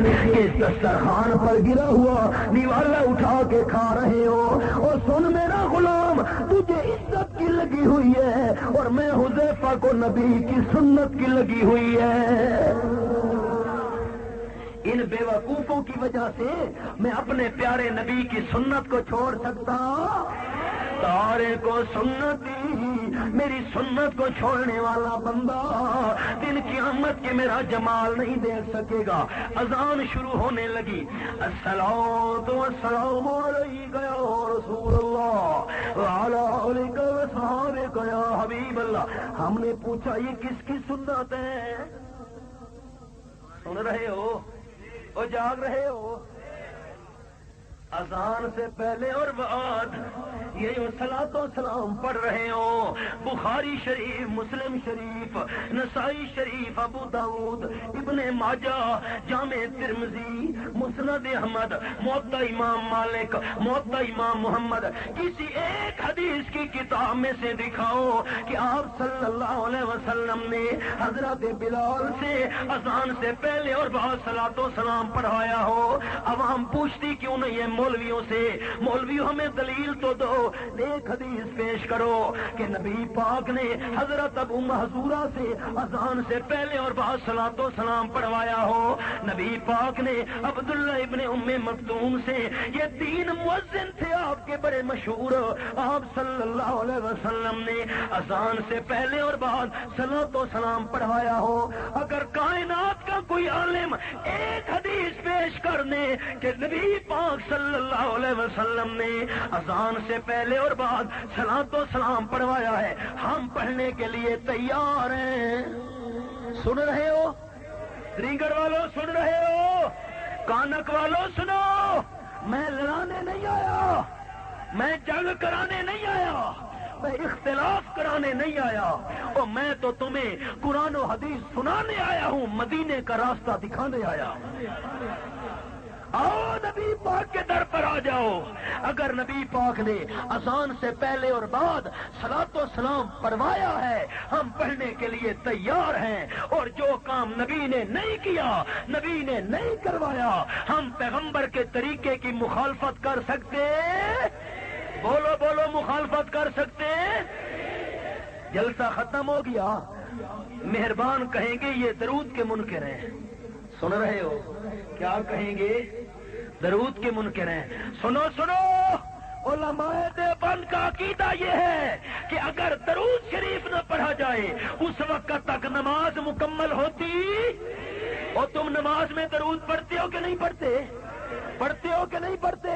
کہ دسترخوان پر گرا ہوا نوالا اٹھا کے کھا رہے ہو. اور سن میرا غلام، تجھے عزت کی لگی ہوئی ہے اور میں حذیفہ کو نبی کی سنت کی لگی ہوئی ہے. ان بے وقوفوں کی وجہ سے میں اپنے پیارے نبی کی سنت کو چھوڑ سکتا؟ تارے کو سنتی، میری سنت کو چھوڑنے والا بندہ دن قیامت کے میرا جمال نہیں دیکھ سکے گا. اذان شروع ہونے لگی. الصلاۃ والسلام علیک یا رسول اللہ وعلی آلک وصحبک یا حبیب اللہ. ہم نے پوچھا یہ کس کی سنت ہے؟ سن رہے ہو اور جاگ رہے ہو؟ اذان سے پہلے اور بعد یہ جو صلاۃ و سلام پڑھ رہے ہو، بخاری شریف، مسلم شریف، نسائی شریف، ابو داؤد، ابن ماجہ، جامع ترمذی، مسند احمد، موطا امام مالک، موطا امام محمد، کسی ایک حدیث کی کتاب میں سے دکھاؤ کہ آپ صلی اللہ علیہ وسلم نے حضرت بلال سے اذان سے پہلے اور بعد صلاۃ و سلام پڑھایا ہو. عوام پوچھتی کیوں نہیں ہے مولویوں سے، مولویوں ہمیں دلیل تو دو. ایک حدیث پیش کرو کہ نبی پاک نے حضرت ابو محذورہ سے اذان سے پہلے اور بعد صلاۃ و سلام پڑھوایا ہو. نبی پاک نے عبداللہ ابن ام مکتوم سے، یہ 3 مؤذن تھے آپ کے بڑے مشہور، آپ صلی اللہ علیہ وسلم نے اذان سے پہلے اور بعد صلاۃ و سلام پڑھوایا ہو. اگر کائنات کا کوئی عالم ایک حدیث پیش کر دے کہ نبی پاک صلی اللہ علیہ وسلم نے اذان سے پہلے اور بعد صلاۃ و سلام پڑھوایا ہے، ہم پڑھنے کے لیے تیار ہیں. سن رہے ہو؟ رینگڑ والوں سن رہے ہو؟ کانک والوں سنو، میں لڑانے نہیں آیا، میں جنگ کرانے نہیں آیا، میں اختلاف کرانے نہیں آیا، اور میں تو تمہیں قرآن و حدیث سنانے آیا ہوں، مدینے کا راستہ دکھانے آیا. آؤ نبی پاک کے در پر آ جاؤ. اگر نبی پاک نے اذان سے پہلے اور بعد صلاۃ و سلام پڑھوایا ہے، ہم پڑھنے کے لیے تیار ہیں. اور جو کام نبی نے نہیں کیا، نبی نے نہیں کروایا، ہم پیغمبر کے طریقے کی مخالفت کر سکتے؟ بولو بولو، مخالفت کر سکتے؟ جلسہ ختم ہو گیا، مہربان کہیں گے یہ درود کے منکر ہیں. سن رہے ہو؟ کیا کہیں گے؟ درود کے منکر ہیں. سنو سنو، علماء دیوبند کا عقیدہ یہ ہے کہ اگر درود شریف نہ پڑھا جائے اس وقت تک نماز مکمل ہوتی. اور تم نماز میں درود پڑھتے ہو کہ نہیں پڑھتے؟ پڑھتے ہو کہ نہیں پڑھتے؟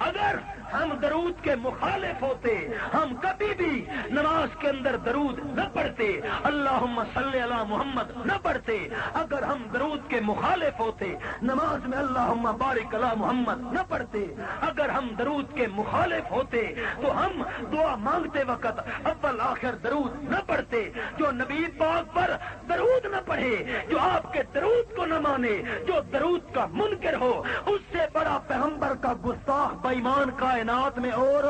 اگر ہم درود کے مخالف ہوتے، ہم کبھی بھی نماز کے اندر درود نہ پڑھتے، اللہم صلی علی محمد نہ پڑھتے. اگر ہم درود کے مخالف ہوتے، نماز میں اللہم بارک علی محمد نہ پڑھتے. اگر ہم درود کے مخالف ہوتے تو ہم دعا مانگتے وقت اول آخر درود نہ پڑھتے. جو نبی پاک پر درود نہ پڑھے، جو آپ کے درود کو نہ مانے، جو درود کا منکر ہو، اس سے بڑا پیغمبر کا گستاخ بے ایمان کائنات میں اور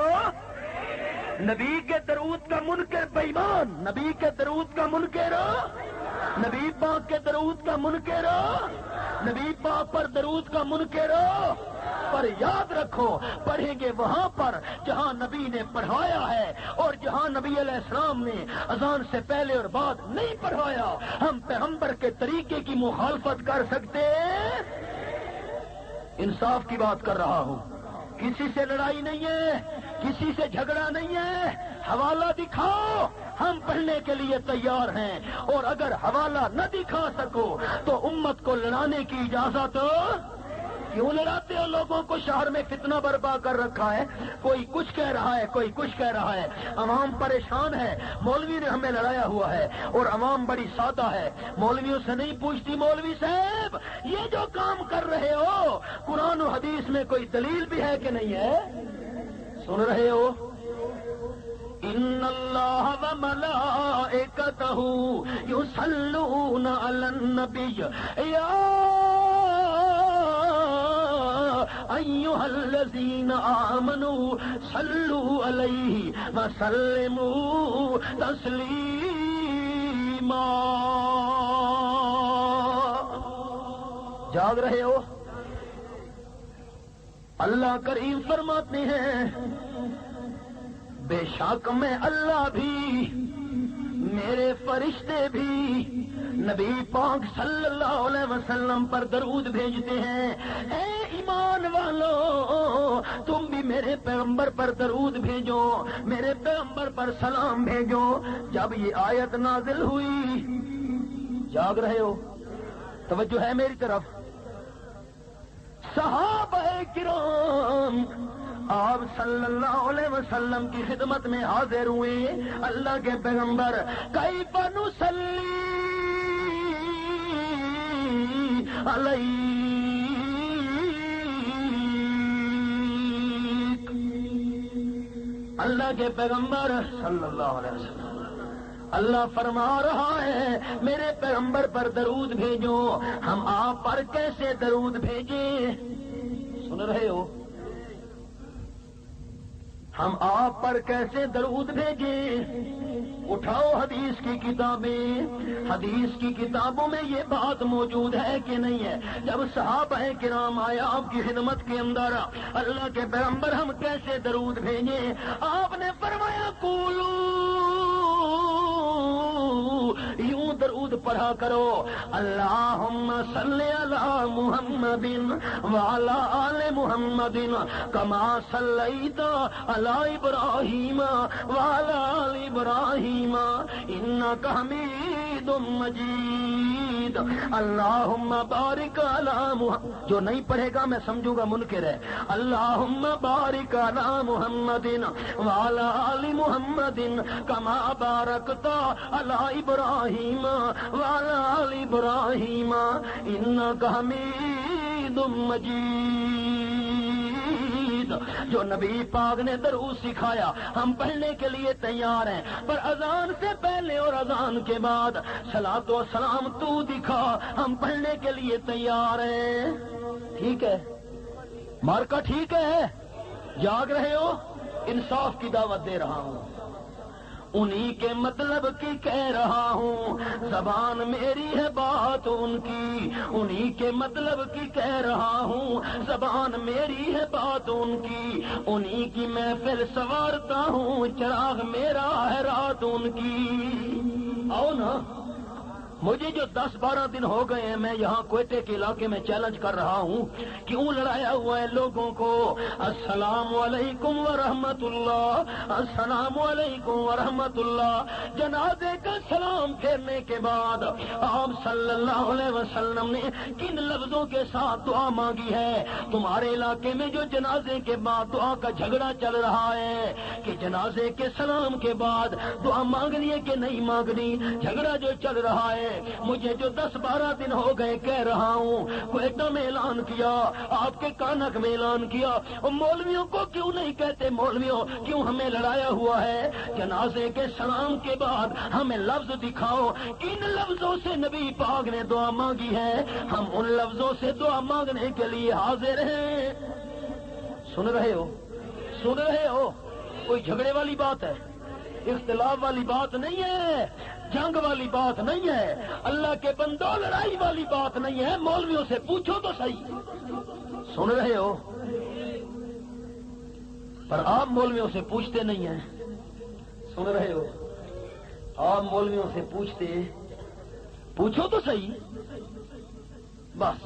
نبی کے درود کا منکر بے ایمان، نبی کے درود کا منکر، نبی پاک کے درود کا منکر، نبی پاک پر درود کا منکر. پر یاد رکھو، پڑھیں گے وہاں پر جہاں نبی نے پڑھایا ہے، اور جہاں نبی علیہ السلام نے اذان سے پہلے اور بعد نہیں پڑھایا، ہم پیغمبر کے طریقے کی مخالفت کر سکتے؟ انصاف کی بات کر رہا ہوں، کسی سے لڑائی نہیں ہے، کسی سے جھگڑا نہیں ہے. حوالہ دکھاؤ، ہم پڑھنے کے لیے تیار ہیں. اور اگر حوالہ نہ دکھا سکو تو امت کو لڑانے کی اجازت. کیوں لڑاتے ہو لوگوں کو؟ شہر میں فتنہ برپا کر رکھا ہے، کوئی کچھ کہہ رہا ہے، کوئی کچھ کہہ رہا ہے، عوام پریشان ہے. مولوی نے ہمیں لڑایا ہوا ہے اور عوام بڑی سادہ ہے، مولویوں سے نہیں پوچھتی. مولوی صاحب یہ جو کام کر رہے ہو، قرآن و حدیث میں کوئی دلیل بھی ہے کہ نہیں ہے؟ سن رہے ہو؟ ان اللہ و ملائکتہ یصلون علی النبی یا ایھا الذین آمنوا صلوا علیہ وسلموا تسلیما. جاگ رہے ہو؟ اللہ کریم فرماتے ہیں بے شک میں اللہ بھی میرے فرشتے بھی نبی پاک صلی اللہ علیہ وسلم پر درود بھیجتے ہیں۔ اے ایمان والو تم بھی میرے پیغمبر پر درود بھیجو، میرے پیغمبر پر سلام بھیجو۔ جب یہ آیت نازل ہوئی، جاگ رہے ہو؟ توجہ ہے میری طرف؟ صحابہ کرام آپ صلی اللہ علیہ وسلم کی خدمت میں حاضر ہوئے۔ اللہ کے پیغمبر کیف نصلی علیک، اللہ کے پیغمبر صلی اللہ علیہ وسلم، اللہ فرما رہا ہے میرے پیغمبر پر درود بھیجو۔ ہم آپ پر کیسے درود بھیجیں؟ سن رہے ہو؟ ہم آپ پر کیسے درود بھیجیں؟ اٹھاؤ حدیث کی کتابیں، حدیث کی کتابوں میں یہ بات موجود ہے کہ نہیں ہے؟ جب صحابہ کرام آئے آپ کی خدمت کے اندر، اللہ کے پیغمبر ہم کیسے درود بھیجیں؟ آپ نے فرمایا قولو، یوں درود پڑھا کرو، اللہم صلی علی محمد وعلی آل محمد کما صلیت علی ابراہیم وعلی آل ابراہیم انک حمید مجید، اللہم بارک علی محمد۔ جو نہیں پڑھے گا میں سمجھوں گا منکر ہے۔ اللہم بارک علی محمد وعلی آل محمد کما بارکت علی ابراہیم وعلی آل ابراہیم انک حمید مجید۔ جو نبی پاک نے درود سکھایا ہم پڑھنے کے لیے تیار ہیں، پر اذان سے پہلے اور اذان کے بعد صلاۃ و سلام تو دکھا، ہم پڑھنے کے لیے تیار ہیں۔ ٹھیک ہے مارکا؟ ٹھیک ہے؟ جاگ رہے ہو؟ انصاف کی دعوت دے رہا ہوں، انہی کے مطلب کی کہہ رہا ہوں، زبان میری ہے بات ان کی، انہی کے مطلب کی کہہ رہا ہوں، زبان میری ہے بات ان کی، انہی کی محفل سنوارتا ہوں، چراغ میرا ہے رات ان کی۔ آؤ نا، مجھے جو 10-12 دن ہو گئے ہیں میں یہاں کوئٹے کے علاقے میں چیلنج کر رہا ہوں، کیوں لڑایا ہوا ہے لوگوں کو؟ السلام علیکم ورحمۃ اللہ، السلام علیکم ورحمۃ اللہ۔ جنازے کا سلام پھیرنے کے بعد آپ صلی اللہ علیہ وسلم نے کن لفظوں کے ساتھ دعا مانگی ہے؟ تمہارے علاقے میں جو جنازے کے بعد دعا کا جھگڑا چل رہا ہے کہ جنازے کے سلام کے بعد دعا مانگنی ہے کہ نہیں مانگنی، جھگڑا جو چل رہا ہے، مجھے جو 10-12 دن ہو گئے کہہ رہا ہوں، کوئٹہ میں اعلان کیا، آپ کے کانک میں اعلان کیا، اور مولویوں کو کیوں نہیں کہتے؟ مولویوں کیوں ہمیں لڑایا ہوا ہے؟ جنازے کے سلام کے بعد ہمیں لفظ دکھاؤ، کن لفظوں سے نبی پاک نے دعا مانگی ہے، ہم ان لفظوں سے دعا مانگنے کے لیے حاضر ہیں۔ سن رہے ہو؟ سن رہے ہو؟ کوئی جھگڑے والی بات ہے، اختلاف والی بات نہیں ہے، جنگ والی بات نہیں ہے، اللہ کے بندوں لڑائی والی بات نہیں ہے۔ مولویوں سے پوچھو تو صحیح۔ سن رہے ہو؟ پر آپ مولویوں سے پوچھتے نہیں ہیں۔ سن رہے ہو؟ آپ مولویوں سے پوچھو تو صحیح۔ بس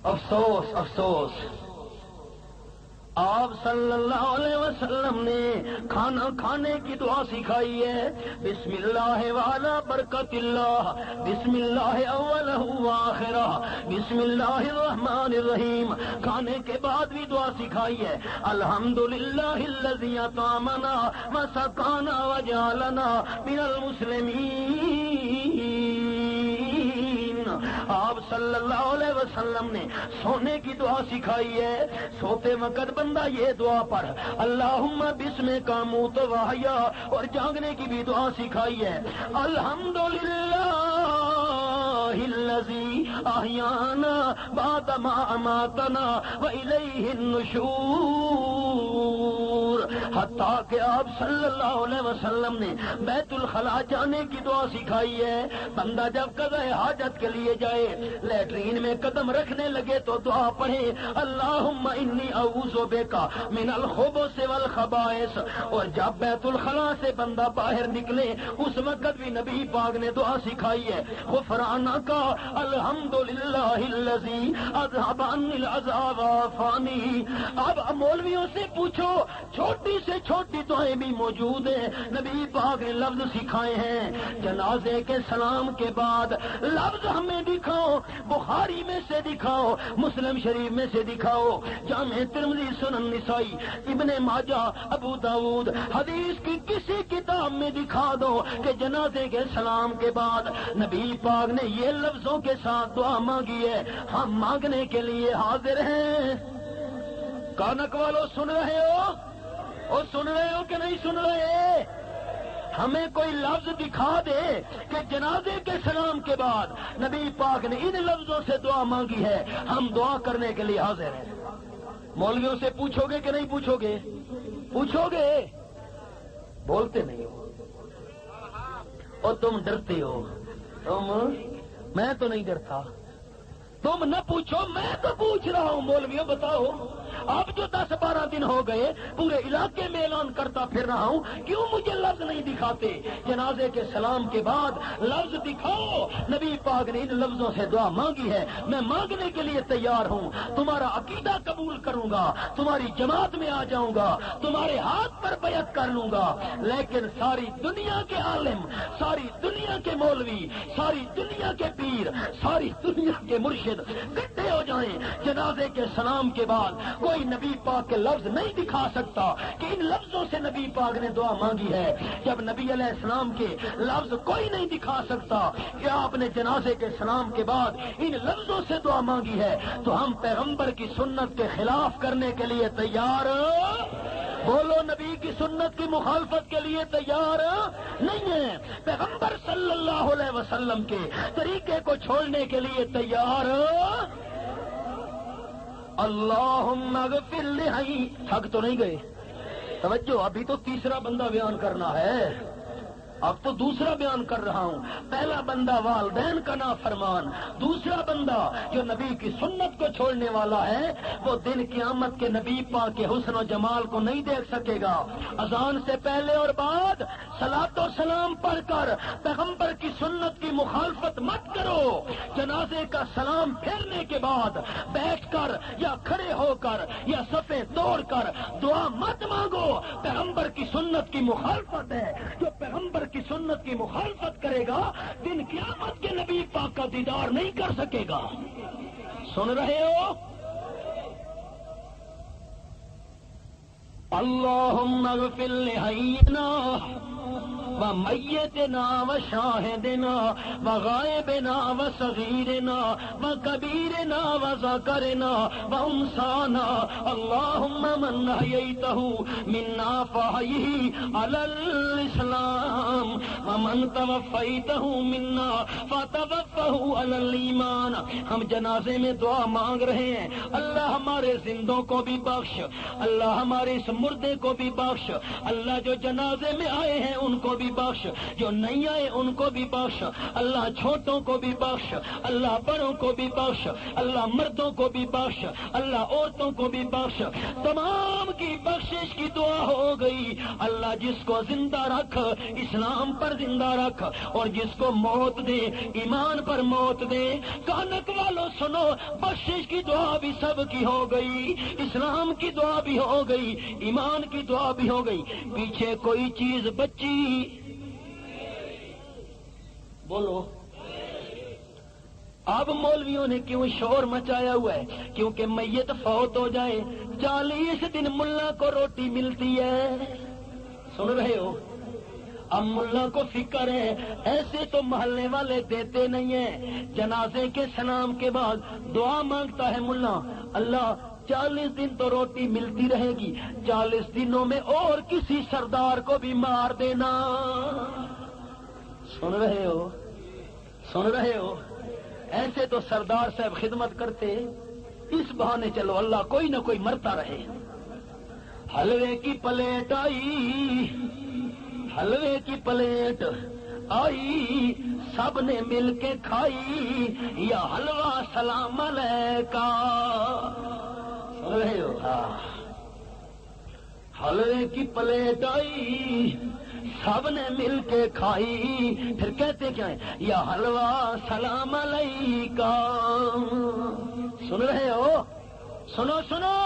افسوس افسوس، آپ صلی اللہ علیہ وسلم نے کھانا کھانے کی دعا سکھائی ہے، بسم اللہ وعلی برکت اللہ، بسم اللہ اولہ وآخرہ، بسم اللہ الرحمن الرحیم۔ کھانے کے بعد بھی دعا سکھائی ہے، الحمدللہ الذی اطعمنا وسقانا وجعلنا من المسلمین۔ آپ صلی اللہ علیہ وسلم نے سونے کی دعا سکھائی ہے، سوتے وقت بندہ یہ دعا پڑھ، اللہم بسمک اموت واحیا، اور جاگنے کی بھی دعا سکھائی ہے، الحمدللہ الذی احیانا بعد ما اماتنا والیہ النشور۔ حتیٰ کہ آپ صلی اللہ علیہ وسلم نے بیت الخلاء جانے کی دعا سکھائی ہے. بندہ جب قضاء حاجت کے لیے جائے, لیٹرین میں قدم رکھنے لگے تو دعا پڑھے, اللہم انی اعوذ بک من الخبث والخبائث. اور جب بیت الخلاء سے بندہ باہر نکلے اس وقت بھی نبی پاک نے دعا سکھائی ہے, غفرانک الحمدللہ الذی اذھب عنی العذاب وعافانی. اب مولویوں سے پوچھو, چھوٹی سے چھوٹی دعائیں بھی موجود ہیں, نبی پاک نے لفظ سکھائے ہیں. جنازے کے سلام کے بعد لفظ ہمیں دکھاؤ, بخاری میں سے دکھاؤ, مسلم شریف میں سے دکھاؤ, جامع ترمذی, سنن نسائی, ابن ماجہ, ابو داؤد, حدیث کی کسی کتاب میں دکھا دو کہ جنازے کے سلام کے بعد نبی پاک نے یہ لفظوں کے ساتھ دعا مانگی ہے. ہم مانگنے کے لیے حاضر ہیں. کانک والو سن رہے ہو, اور سن رہے ہو کہ نہیں سن رہے؟ ہمیں کوئی لفظ دکھا دے کہ جنازے کے سلام کے بعد نبی پاک نے ان لفظوں سے دعا مانگی ہے, ہم دعا کرنے کے لیے حاضر ہیں. مولویوں سے پوچھو گے کہ نہیں پوچھو گے؟ پوچھو گے؟ بولتے نہیں ہو اور تم ڈرتے ہو. میں تو نہیں ڈرتا, تم نہ پوچھو, میں تو پوچھ رہا ہوں. مولویوں بتاؤ, اب جو 10-12 دن ہو گئے پورے علاقے میں اعلان کرتا پھر رہا ہوں, کیوں مجھے لفظ نہیں دکھاتے؟ جنازے کے سلام کے بعد لفظ دکھاؤ. نبی پاک نے ان لفظوں سے دعا مانگی ہے, میں مانگنے کے لیے تیار ہوں. تمہارا عقیدہ قبول کروں گا, تمہاری جماعت میں آ جاؤں گا, تمہارے ہاتھ پر بیعت کر لوں گا. لیکن ساری دنیا کے عالم, ساری دنیا کے مولوی, ساری دنیا کے پیر, ساری دنیا کے مرشد اکٹھے ہو جائیں, جنازے کے سلام کے بعد کوئی نبی پاک کے لفظ نہیں دکھا سکتا کہ ان لفظوں سے نبی پاک نے دعا مانگی ہے. جب نبی علیہ السلام کے لفظ کوئی نہیں دکھا سکتا کہ آپ نے جنازے کے سلام کے بعد ان لفظوں سے دعا مانگی ہے, تو ہم پیغمبر کی سنت کے خلاف کرنے کے لیے تیار. بولو, نبی کی سنت کی مخالفت کے لیے تیار نہیں ہے. پیغمبر صلی اللہ علیہ وسلم کے طریقے کو چھوڑنے کے لیے تیار. اللہم اغفر لی. تھک تو نہیں گئے؟ توجہ, ابھی تو تیسرا بندہ بیان کرنا ہے, اب تو دوسرا بیان کر رہا ہوں. پہلا بندہ والدین کا نافرمان, دوسرا بندہ جو نبی کی سنت کو چھوڑنے والا ہے وہ دن قیامت کے نبی پاک کے حسن و جمال کو نہیں دیکھ سکے گا. اذان سے پہلے اور بعد صلاۃ و سلام پڑھ کر پیغمبر کی سنت کی مخالفت مت کرو. جنازے کا سلام پھیرنے کے بعد بیٹھ کر یا کھڑے ہو کر یا صفیں توڑ کر دعا مت مانگو. پیغمبر کی سنت کی مخالفت ہے. جو پیغمبر کی سنت کی مخالفت کرے گا دن قیامت کے نبی پاک کا دیدار نہیں کر سکے گا. سن رہے ہو؟ اللہم اغفر لحینا ومیتنا وشاہدنا وغائبنا وصغیرنا وکبیرنا وذکرنا وانسانا. اللہم من احییتہ منا فاحیہ علی الاسلام ومن توفیتہ منا فتوفہ علی الایمان. ہم جنازے میں دعا مانگ رہے ہیں, اللہ ہمارے زندوں کو بھی بخش, اللہ ہمارے اس مردے کو بھی بخش, اللہ جو جنازے میں آئے ہیں ان کو بھی بخش, جو نہیں آئے ان کو بھی بخش, اللہ چھوٹوں کو بھی بخش, اللہ بڑوں کو بھی بخش, اللہ مردوں کو بھی بخش, اللہ عورتوں کو بھی بخش. تمام کی بخشش کی دعا ہو گئی. اللہ جس کو زندہ رکھ, اسلام پر زندہ رکھ, اور جس کو موت دے, ایمان پر موت دے. کانک والوں سنو, بخشش کی دعا بھی سب کی ہو گئی, اسلام کی دعا بھی ہو گئی, ایمان کی دعا بھی ہو گئی. پیچھے کوئی چیز بچی؟ بولو. اب مولویوں نے کیوں شور مچایا ہوا ہے؟ کیونکہ میت فوت ہو جائے 40 دن ملا کو روٹی ملتی ہے. سن رہے ہو؟ اب ملا کو فکر ہے, ایسے تو محلے والے دیتے نہیں ہیں. جنازے کے سلام کے بعد دعا مانگتا ہے ملا, اللہ 40 دن تو روٹی ملتی رہے گی, 40 دنوں میں اور کسی سردار کو بھی مار دینا. سن رہے ہو؟ سن رہے ہو؟ ایسے تو سردار صاحب خدمت کرتے, اس بہانے چلو اللہ کوئی نہ کوئی مرتا رہے. حلوے کی پلیٹ آئی، حلوے کی پلیٹ آئی، سب نے مل کے کھائی، یا حلوہ سلام علیکہ. سن رہے ہو؟ حلوے کی پلیٹ آئی، سب نے مل کے کھائی، پھر کہتے کیا ہیں؟ یا حلوہ سلام علیکہ. سن رہے ہو؟ سنو سنو،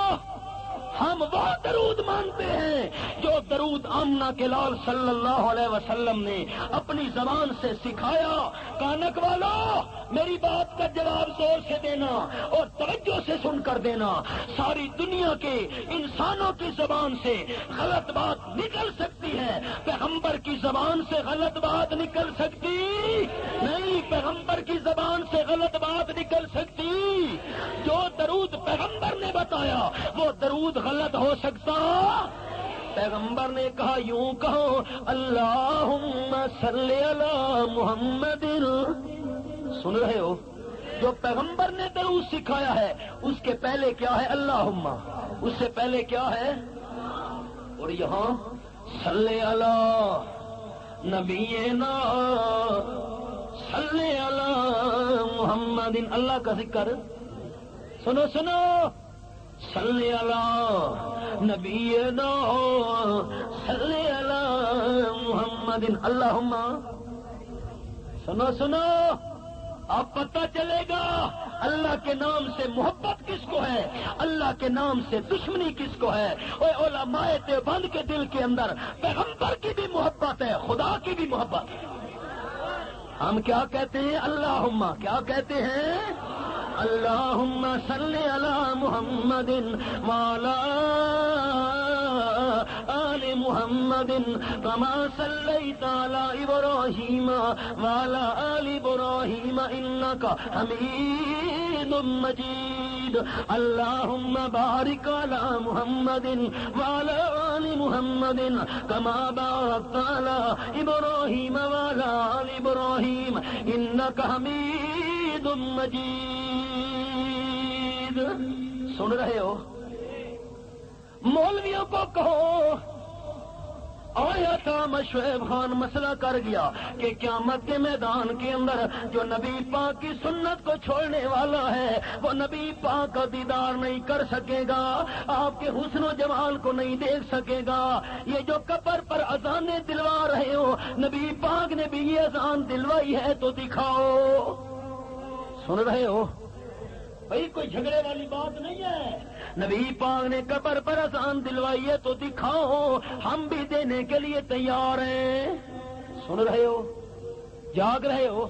ہم وہ درود مانتے ہیں جو درود آمنہ کے لال صلی اللہ علیہ وسلم نے اپنی زبان سے سکھایا. کانک والو، میری بات کا جواب زور سے دینا اور توجہ سے سن کر دینا. ساری دنیا کے انسانوں کی زبان سے غلط بات نکل سکتی ہے، پیغمبر کی زبان سے غلط بات نکل سکتی نہیں. پیغمبر کی زبان سے غلط بات نکل سکتی. جو درود پیغمبر نے بتایا وہ درود غلط ہو سکتا؟ پیغمبر نے کہا یوں کہو، اللہم صلی علی محمد. سن رہے ہو؟ جو پیغمبر نے درود سکھایا ہے اس کے پہلے کیا ہے؟ اللہم. اس سے پہلے کیا ہے؟ اور یہاں صلی علی نبینا صلی علی محمد، اللہ کا ذکر. سنو سنو، صلی علی نبینا صلی علی محمد اللہم. سنو سنو، اب پتہ چلے گا اللہ کے نام سے محبت کس کو ہے، اللہ کے نام سے دشمنی کس کو ہے. اوے علماء دیوبند کے دل کے اندر پیغمبر کی بھی محبت ہے، خدا کی بھی محبت ہے. ہم کیا کہتے ہیں؟ اللہم. کیا کہتے ہیں؟ اللہم صلی علی محمد وعلی آل محمد کما صلیت علی ابراہیم وعلی آل ابراہیم انک حمید مجید. اللہم بارک علی محمد وعلی آل محمد کما بارکت علی ابراہیم وعلی آل ابراہیم انک حمید مجید. سن رہے ہو؟ مولویوں کو کہو، آیا تھا شعیب خان مسئلہ کر گیا کہ قیامت کے میدان کے اندر جو نبی پاک کی سنت کو چھوڑنے والا ہے وہ نبی پاک کا دیدار نہیں کر سکے گا، آپ کے حسن و جمال کو نہیں دیکھ سکے گا. یہ جو قبر پر اذانیں دلوا رہے ہو، نبی پاک نے بھی یہ اذان دلوائی ہے تو دکھاؤ. سن رہے ہو؟ بھائی کوئی جھگڑے والی بات نہیں ہے. نبی پاک نے قبر پر اذان دلوائی ہے تو دکھاؤ، ہم بھی دینے کے لیے تیار ہیں. سن رہے ہو؟ جاگ رہے ہو؟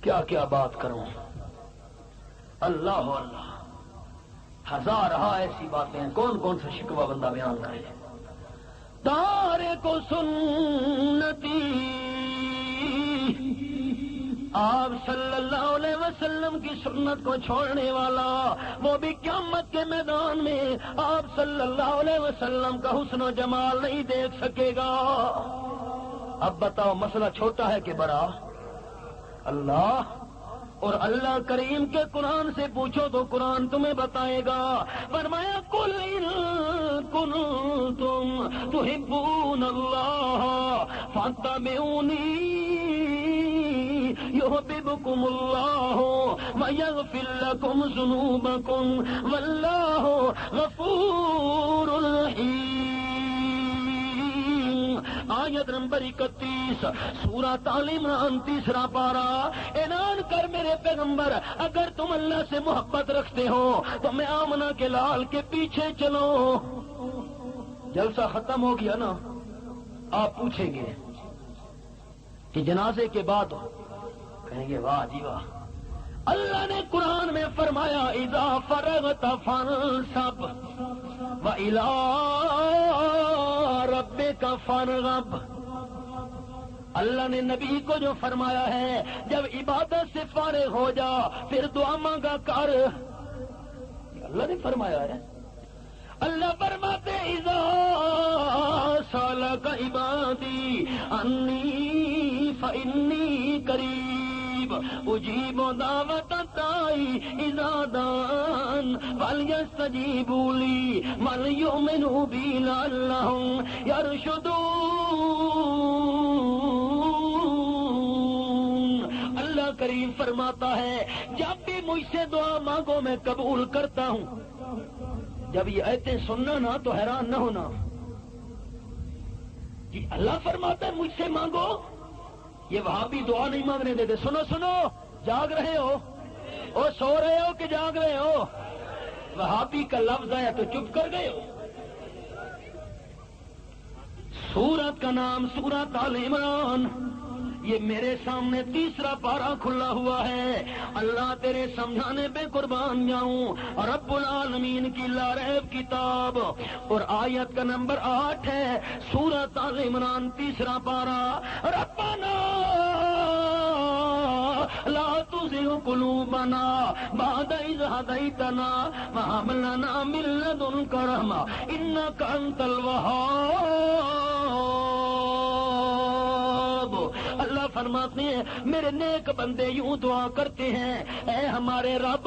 کیا کیا بات کروں؟ اللہ اللہ، ہزارہ ایسی باتیں ہیں. کون کون سا شکوہ بندہ بیان کرے؟ تارے کو سنتی آپ صلی اللہ علیہ وسلم کی سنت کو چھوڑنے والا، وہ بھی قیامت کے میدان میں آپ صلی اللہ علیہ وسلم کا حسن و جمال نہیں دیکھ سکے گا. اب بتاؤ مسئلہ چھوٹا ہے کہ بڑا؟ اللہ اور اللہ کریم کے قرآن سے پوچھو تو قرآن تمہیں بتائے گا. فرمایا قل ان کنتم تحبون اللہ فاتبعونی یحببکم اللہ ویغفر لکم ذنوبکم واللہ غفور رحیم. آیت نمبر 31 سورۃ آل عمران 3 پارہ. اعلان کر میرے پیغمبر، اگر تم اللہ سے محبت رکھتے ہو تو میں آمنہ کے لال کے پیچھے چلو. جلسہ ختم ہو گیا نا، آپ پوچھیں گے کہ جنازے کے بعد کہیں گے واہ جی واہ. اللہ نے قرآن میں فرمایا اذا فرغت فانصب وإلی ربک فارغب. اللہ نے نبی کو جو فرمایا ہے جب عبادت سے فارغ ہو جا پھر دعا مانگا کر. اللہ نے فرمایا ہے. اللہ فرماتے اذا سالک عبادی انی فانی قریب. اجیب دعوت الداعی اذا دعان فلیستجیبوا لی ولیؤمنوا بی لعلہم یرشدون۔ اللہ کریم فرماتا ہے جب بھی مجھ سے دعا مانگو میں قبول کرتا ہوں۔ جب یہ آیتیں سننا نا تو حیران نہ ہونا کہ اللہ فرماتا ہے مجھ سے مانگو، یہ وہاں بھی دعا نہیں مانگنے دیتے۔ سنو سنو، جاگ رہے ہو اور سو رہے ہو کہ جاگ رہے ہو؟ وہابی کا لفظ آیا تو چپ کر گئے ہو۔ سورت کا نام سورت آل عمران، یہ میرے سامنے تیسرا پارہ کھلا ہوا ہے۔ اللہ تیرے سمجھانے پہ قربان جاؤں، رب العالمین کی لا ریب کتاب، اور آیت کا نمبر 8 ہے، سورۃ آل عمران تیسرا پارہ۔ ربنا لا تزغ قلوبنا بعد إذ هديتنا وهب لنا من لدنك رحمة إنك أنت الوهاب۔ اللہ فرماتے ہیں میرے نیک بندے یوں دعا کرتے ہیں، اے ہمارے رب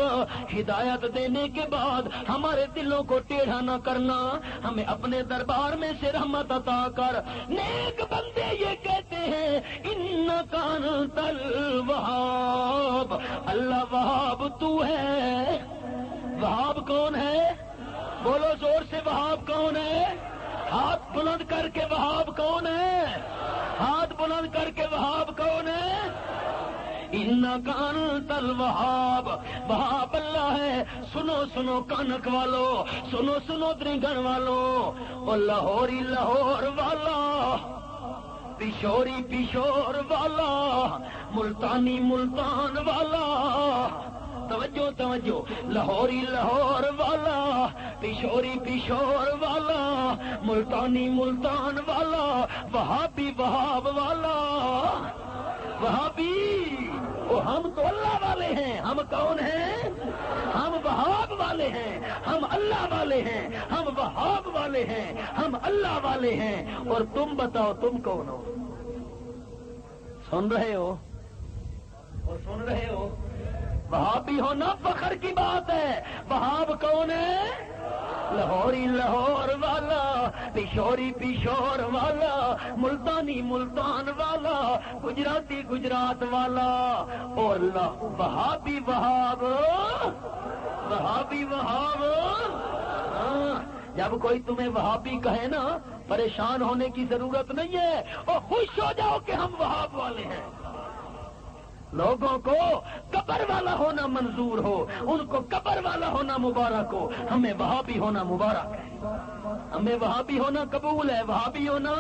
ہدایت دینے کے بعد ہمارے دلوں کو ٹیڑھا نہ کرنا، ہمیں اپنے دربار میں سے رحمت عطا کر۔ نیک بندے یہ کہتے ہیں انک انت الوہاب، اللہ وہاب تو ہے۔ وہاب کون ہے؟ بولو زور سے، وہاب کون ہے؟ ہاتھ بلند کر کے وہاب کون ہے؟ ہاتھ بلند کر کے وہاب کون ہے؟ انک انت الوہاب، وہاب اللہ ہے۔ سنو سنو کانک والو، سنو سنو درنگن والو، اور لاہوری لاہور والا، پشوری پشور والا، ملتانی ملتان والا، توجہ توجہ، لاہوری لاہور والا، پشوری پشور والا، ملتانی ملتان والا، وہابی وہاب والا، وہابی، وہ ہم تو اللہ والے ہیں۔ ہم کون ہیں؟ ہم وہاب والے ہیں، ہم اللہ والے ہیں، ہم وہاب والے ہیں، ہم اللہ والے ہیں۔ اور تم بتاؤ تم کون ہو؟ سن رہے ہو اور سن رہے ہو؟ وہابی ہونا فخر کی بات ہے۔ وہاب کون ہے؟ لاہوری لاہور والا، پشوری پشور والا، ملتانی ملتان والا، گجراتی گجرات والا، اور وہابی وہاب، وہابی وہاب۔ ہاں، جب کوئی تمہیں وہابی کہے نا، پریشان ہونے کی ضرورت نہیں ہے، اور خوش ہو جاؤ کہ ہم وہاب والے ہیں۔ لوگوں کو قبر والا ہونا منظور ہو، ان کو قبر والا ہونا مبارک ہو، ہمیں وہابی ہونا مبارک ہے، ہمیں وہابی ہونا قبول ہے۔ وہابی ہونا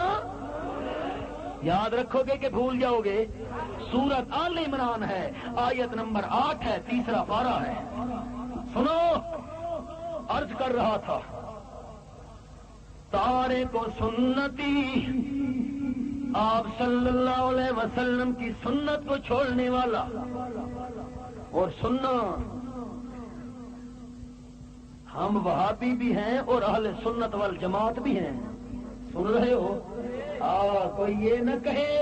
یاد رکھو گے کہ بھول جاؤ گے؟ سورت آل عمران ہے، آیت نمبر 8 ہے، تیسرا پارہ ہے۔ سنو، عرض کر رہا تھا تارے کو سنتی، آپ صلی اللہ علیہ وسلم کی سنت کو چھوڑنے والا، اور سننا ہم وہابی بھی ہیں اور اہل سنت والجماعت بھی ہیں۔ سن رہے ہو؟ کوئی یہ نہ کہے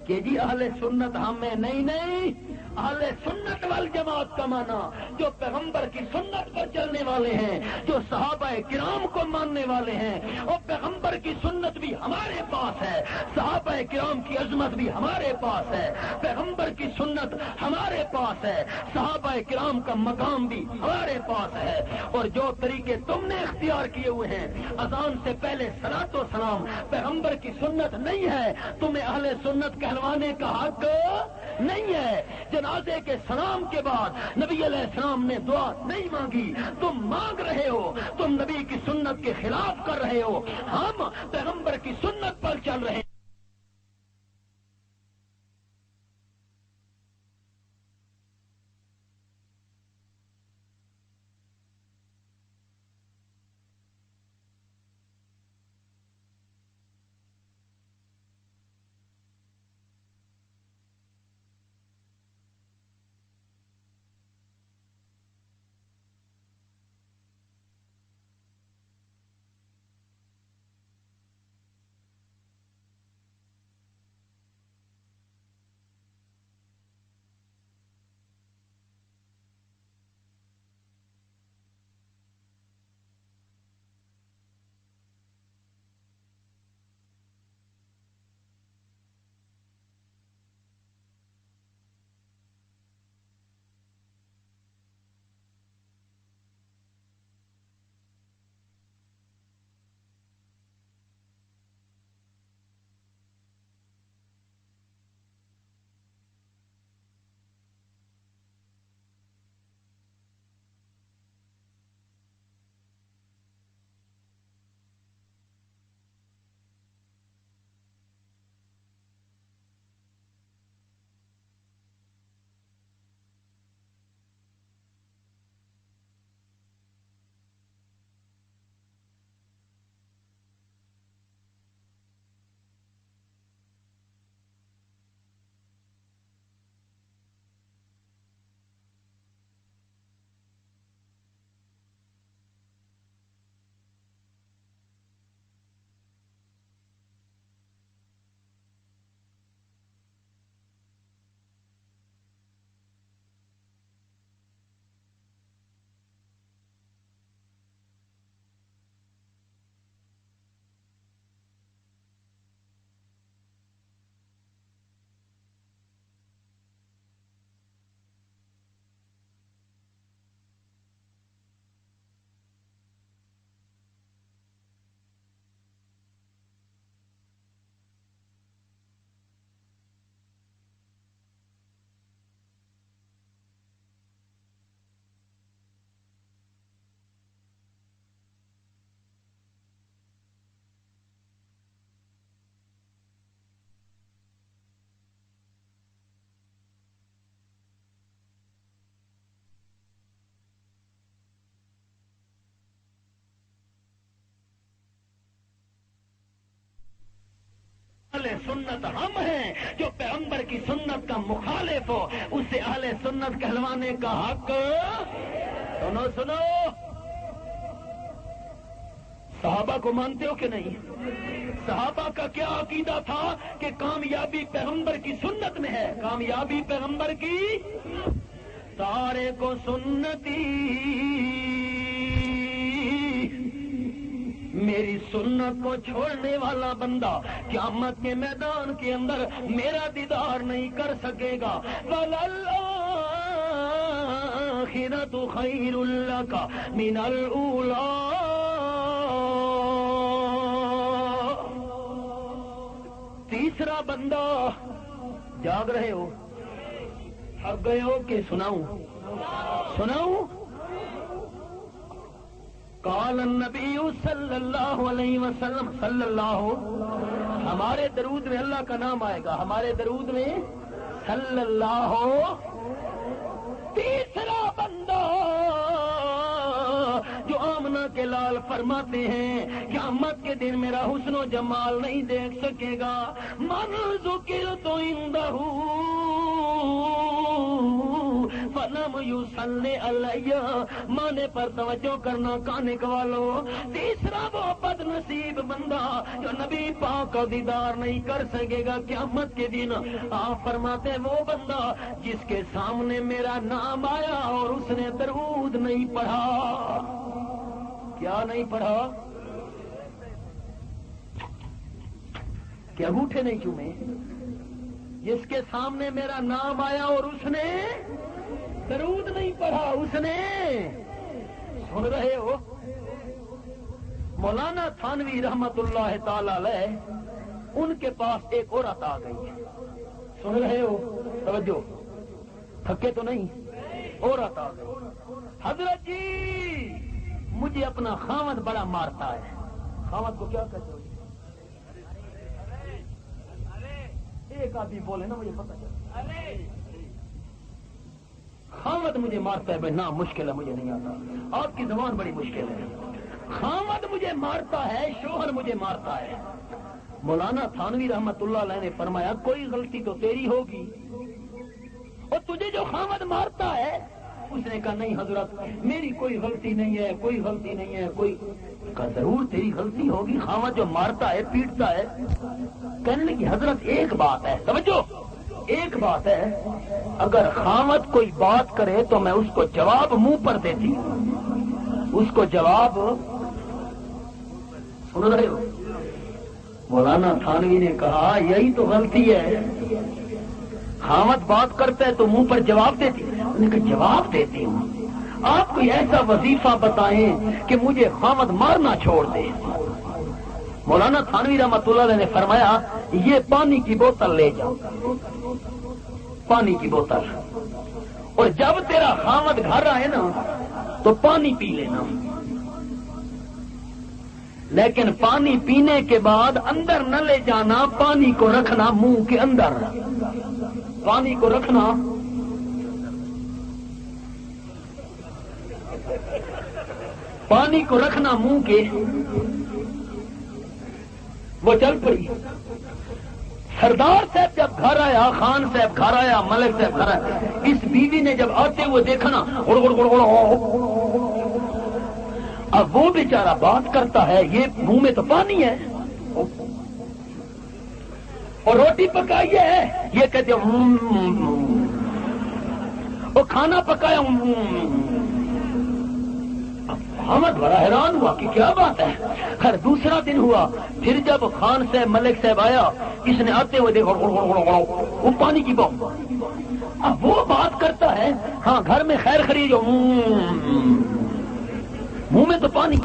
کہ جی اہل سنت ہمیں نہیں، اہل سنت والجماعت کا معنی جو پیغمبر کی سنت پر چلنے والے ہیں، جو صحابہ کرام کو ماننے والے ہیں، اور پیغمبر کی سنت بھی ہمارے پاس ہے، صحابہ کرام کی عظمت بھی ہمارے پاس ہے، پیغمبر کی سنت ہمارے پاس ہے، صحابہ کرام کا مقام بھی ہمارے پاس ہے۔ اور جو طریقے تم نے اختیار کیے ہوئے ہیں، اذان سے پہلے صلاۃ و سلام پیغمبر کی سنت نہیں ہے، تمہیں اہل سنت کہلوانے کا حق نہیں ہے۔ جنازے کے سلام کے بعد نبی علیہ السلام نے دعا نہیں مانگی، تم مانگ رہے ہو، تم نبی کی سنت کے خلاف کر رہے ہو۔ ہم پیغمبر کی سنت پر چل رہے ہیں۔ سنت ہم ہیں. جو پیغمبر کی سنت کا مخالف ہو اسے اہل سنت کہلوانے کا حق. سنو سنو، صحابہ کو مانتے ہو کہ نہیں؟ صحابہ کا کیا عقیدہ تھا کہ کامیابی پیغمبر کی سنت میں ہے. کامیابی پیغمبر کی. سارے کو سنتی میری سنت کو چھوڑنے والا بندہ قیامت کے میدان کے اندر میرا دیدار نہیں کر سکے گا. وَلَلْآخِرَةُ خَيْرٌ لَكَ مِنَ الْأُولَىٰ. تیسرا بندہ، جاگ رہے ہو؟ تھک گئے ہو کہ سناؤں؟ قال النبی صلی اللہ علیہ وسلم. صلی اللہ، ہمارے درود میں اللہ کا نام آئے گا. ہمارے درود میں صلی اللہ. تیسرا بندہ جو آمنہ کے لال فرماتے ہیں قیامت کے دن میرا حسن و جمال نہیں دیکھ سکے گا. من ذکرت عندہ فلم یصلی علیہ. مانے پر توجہ کرنا کانے والو. تیسرا وہ بد نصیب بندہ جو نبی پاک کا دیدار نہیں کر سکے گا قیامت کے دن. آپ فرماتے ہیں وہ بندہ جس کے سامنے میرا نام آیا اور اس نے درود نہیں پڑھا. کیا نہیں پڑھا؟ کیا انگوٹھے نہیں چومے؟ جس کے سامنے میرا نام آیا اور اس نے درود نہیں پڑھا. اس نے، سن رہے ہو؟ مولانا تھانوی رحمت اللہ تعالی علیہ، ان کے پاس ایک عورت آ گئی. سن رہے ہو؟ توجہ، تھکے تو نہیں؟ عورت آ گئی. حضرت جی مجھے اپنا خاوند بڑا مارتا ہے. خاوند کو کیا کہتے ہو؟ ایک آدمی بولے نا، مجھے پتا چلا. خاوند مجھے مارتا ہے. بھائی نام مشکل ہے، مجھے نہیں آتا. آپ کی زبان بڑی مشکل ہے. خاوند مجھے مارتا ہے، شوہر مجھے مارتا ہے. مولانا تھانوی رحمت اللہ علیہ نے فرمایا کوئی غلطی تو تیری ہوگی، اور تجھے جو خاوند مارتا ہے. اس نے کہا نہیں حضرت میری کوئی غلطی نہیں ہے، کوئی غلطی نہیں ہے. کوئی کہا ضرور تیری غلطی ہوگی، خاوند جو مارتا ہے پیٹتا ہے. کہنے لگی حضرت ایک بات ہے، توجہ، ایک بات ہے، اگر خاوند کوئی بات کرے تو میں اس کو جواب منہ پر دیتی ہوں. اس کو جواب. سن رہے ہو؟ مولانا تھانوی نے کہا یہی تو غلطی ہے. خاوند بات کرتا ہے تو منہ پر جواب دیتی. انہوں نے کہا جواب دیتی ہوں. آپ کوئی ایسا وظیفہ بتائیں کہ مجھے خاوند مارنا چھوڑ دے. مولانا تھانوی رحمۃ اللہ علیہ نے فرمایا یہ پانی کی بوتل لے جاؤ، پانی کی بوتل، اور جب تیرا خاوند گھر آئے نا تو پانی پی لینا. لیکن پانی پینے کے بعد اندر نہ لے جانا، پانی کو رکھنا منہ کے اندر. پانی کو رکھنا. پانی کو رکھنا منہ کے. وہ چل پڑی. سردار صاحب جب گھر آیا، خان صاحب گھر آیا، ملک صاحب گھر آیا، اس بیوی نے جب آتے ہوئے دیکھا نا، گڑ گڑ گڑ گڑ. اب وہ بیچارہ بات کرتا ہے، یہ منہ میں تو پانی ہے، اور روٹی پکائی ہے، یہ کہتے وہ کھانا پکایا. حامد بڑا حیران ہوا کہ کیا بات ہے. خیر دوسرا دن ہوا، پھر جب خان صاحب ملک صاحب آیا، اس نے آتے ہوئے دیکھا وہ پانی کی بات. اب وہ بات کرتا ہے، ہاں گھر میں خیر خرید، منہ میں تو پانی.